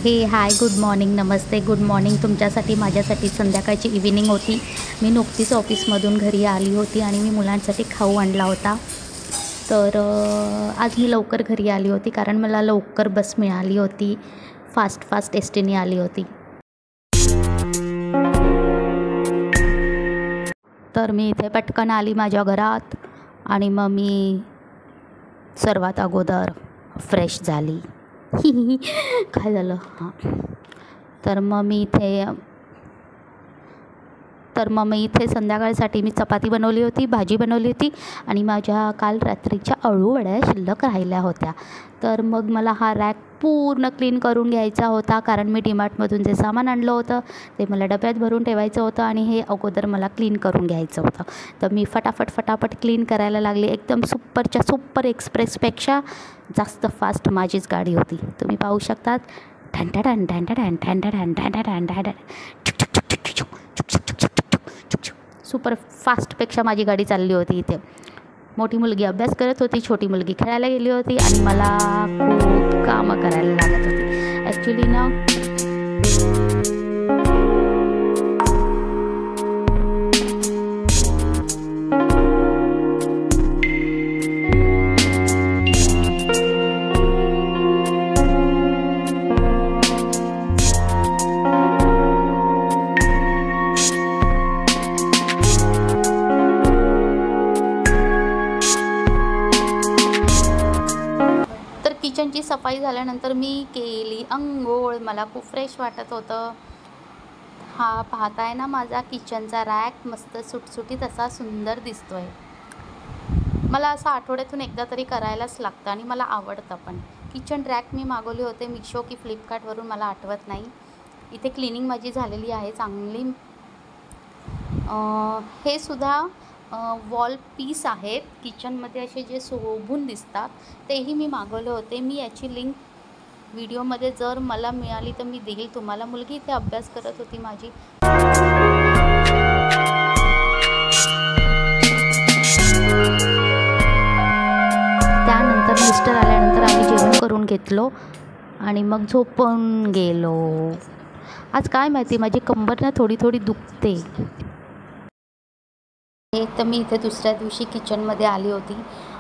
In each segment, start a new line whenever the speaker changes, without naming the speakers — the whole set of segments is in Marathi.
हे हाय, गुड मॉर्निंग, नमस्ते, गुड मॉर्निंग. तुमच्यासाठी माझ्यासाठी संध्याकाळची इव्हिनिंग होती. मी नुकतीच ऑफिसमधून घरी आली होती आणि मी मुलांसाठी खाऊ आणला होता. तर आज मी लवकर घरी आली होती कारण मला लवकर बस मिळाली होती. फास्ट एस टीने आली होती. तर मी इथे पटकन आली माझ्या घरात आणि मग मी सर्वात अगोदर फ्रेश झाली. काय झालं हां. तर मग मी इथे संध्याकाळसाठी मी चपाती बनवली होती, भाजी बनवली होती आणि माझ्या काल रात्रीच्या अळूवड्या शिल्लक राहिल्या होत्या. तर मग मला हा रॅक पूर्ण क्लीन करून घ्यायचा होता कारण मी डीमार्टमधून जे सामान आणलं होतं ते मला डब्यात भरून ठेवायचं होतं आणि हे अगोदर मला क्लीन करून घ्यायचं होतं. तर मी फटाफट क्लीन करायला लागले. एकदम सुपरच्या सुपर एक्सप्रेसपेक्षा जास्त फास्ट माझीच गाडी होती. तुम्ही पाहू शकतात. सुपर फास्टपेक्षा माझी गाडी चालली होती. इथे मोठी मुलगी अभ्यास करत होती, छोटी मुलगी खेळायला गेली होती आणि मला खूप कामं करायला लागत होती ॲक्च्युली ना. किचनची सफाई झाल्यानंतर मी केली अंघोळ. मला खूप फ्रेश वाटत होतं. हा पाहताय ना माझा किचनचा रॅक मस्त सुटसुटीत असा सुंदर दिसतोय. मला असं आठवड्यातून एकदा तरी करायलाच लागतं आणि मला आवडतं पण. किचन रॅक मी मागवले होते मिशो की फ्लिपकार्टवरून मला आठवत नाही. इथे क्लिनिंग माझी झालेली आहे चांगली. हे सुद्धा वॉल पीस आहेत किचनमध्ये असे जे शोभून दिसतात तेही मी मागवले होते. मी याची लिंक व्हिडिओमध्ये जर मला मिळाली तर मी देईल तुम्हाला. मुलगी इथे अभ्यास करत होती माझी. त्यानंतर मिस्टर आल्यानंतर आम्ही जेवण करून घेतलो आणि मग झोपून गेलो. आज काय माहिती माझी कंबर ना थोडी दुखते. तर मी इथे दुसऱ्या दिवशी किचनमध्ये आली होती.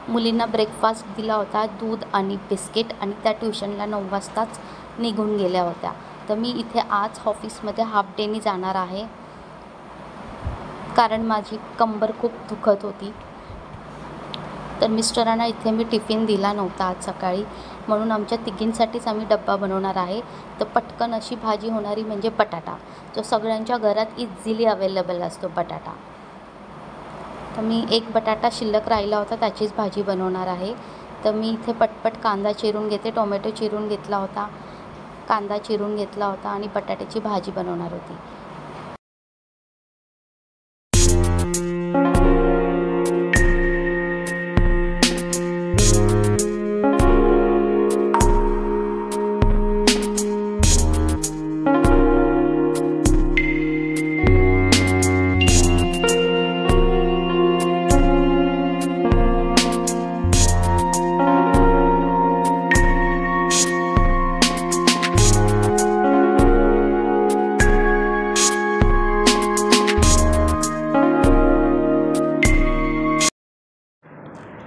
मुलींना ब्रेकफास्ट दिला होता, दूध आणि बिस्किट, आणि त्या ट्युशनला 9 वाजताच निघून गेल्या होत्या. तर मी इथे आज ऑफिसमध्ये हाफ डेनी जाणार आहे कारण माझी कंबर खूप दुखत होती. तर मिस्टरांना इथे मी टिफिन दिला नव्हता आज सकाळी म्हणून आमच्या तिघींसाठीच आम्ही डब्बा बनवणार आहे. तर पटकन अशी भाजी होणारी म्हणजे बटाटा, जो सगळ्यांच्या घरात इझिली अवेलेबल असतो बटाटा. तर मी एक बटाटा शिल्लक राहिला होता त्याचीच भाजी बनवणार आहे. तर मी इथे पटपट कांदा चिरून घेते. टोमॅटो चिरून घेतला होता, कांदा चिरून घेतला होता आणि बटाट्याची भाजी बनवणार होती.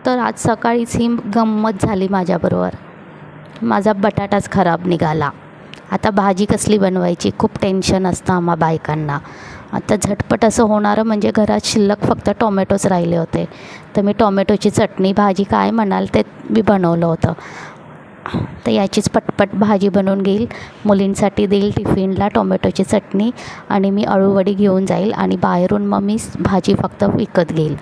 तर आज सकाळीच ही गंमत झाली माझ्याबरोबर. माझा बटाटाच खराब निघाला. आता भाजी कसली बनवायची खूप टेन्शन असतं आम्हा बायकांना. आता झटपट असं होणारं म्हणजे घरात शिल्लक फक्त टोमॅटोच राहिले होते. तर मी टोमॅटोची चटणी भाजी काय म्हणाल ते मी बनवलं होतं. तर याचीच पटपट भाजी बनवून घेईल. मुलींसाठी देईल टिफिनला टोमॅटोची चटणी आणि मी अळूवडी घेऊन जाईल आणि बाहेरून मग मी भाजी फक्त विकत घेईल.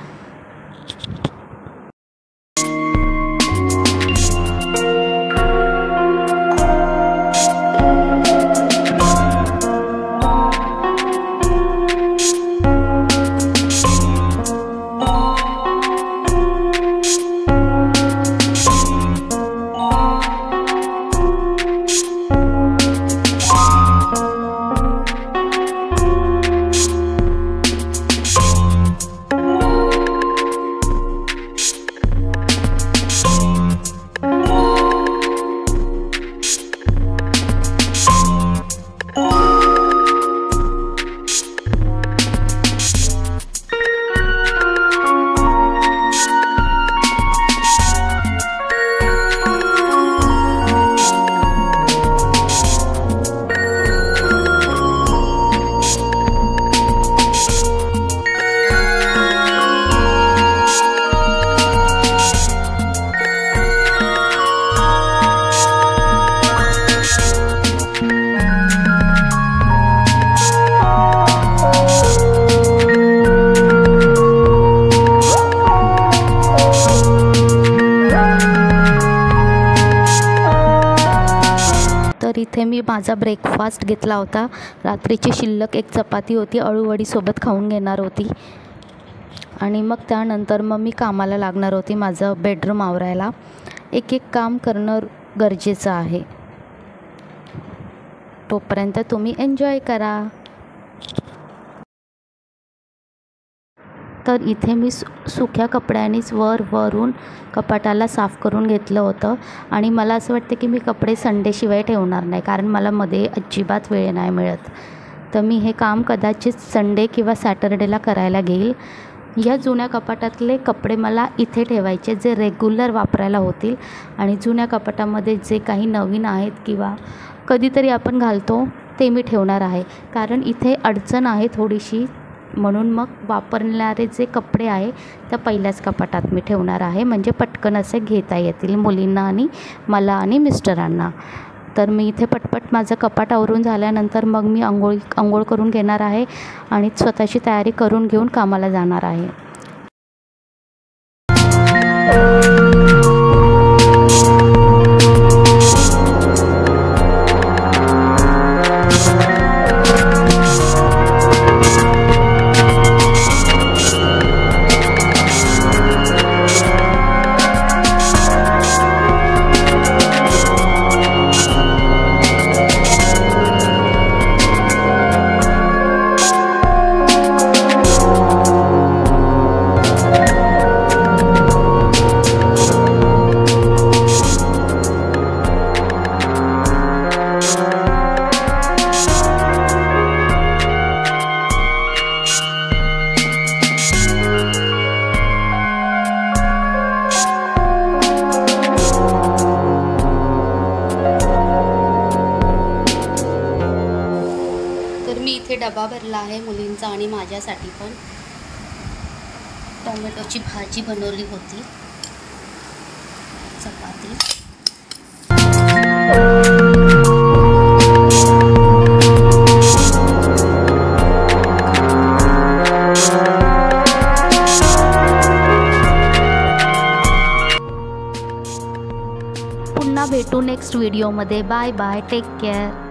इथे मी माझा ब्रेकफास्ट घेतला होता. रात्रीची शिल्लक एक चपाती होती, अळूवडीसोबत खाऊन घेणार होती. आणि मग त्यानंतर मी कामाला लागणार होती, माझं बेडरूम आवरायला. एक एक काम करणं गरजेचं आहे. तोपर्यंत तुम्ही एन्जॉय करा. तर इथे मी सुक्या कपड्यांनीच वरून कपाटाला साफ करून घेतलं होतं. आणि मला असं वाटतं की मी कपडे संडेशिवाय ठेवणार नाही, कारण मला मध्ये अजिबात वेळ नाही मिळत. तर मी हे काम कदाचित संडे किंवा सॅटर्डेला करायला घेईल. या जुन्या कपाटातले कपडे मला इथे ठेवायचे, जे रेग्युलर वापरायला होतील. आणि जुन्या कपाटामध्ये जे काही नवीन आहेत किंवा कधीतरी आपण घालतो ते मी ठेवणार आहे, कारण इथे अडचण आहे थोडीशी. म्हणून मग वापरणारे जे कपडे आहे त्या पहिल्याच कपाटात मी ठेवणार आहे, म्हणजे पटकन असे घेता येतील मुलींना आणि मला आणि मिस्टरांना. तर मी इथे पटपट माझं कपाट आवरून झाल्यानंतर मग मी आंघोळ करून घेणार आहे आणि स्वतःची तयारी करून घेऊन कामाला जाणार आहे. मी इथे डबा भरला आहे मुलींचा आणि माझ्यासाठी पण. टोमॅटोची भाजी बनवली होती, चपाती. पुन्हा भेटू नेक्स्ट व्हिडिओमध्ये. Bye bye, take care.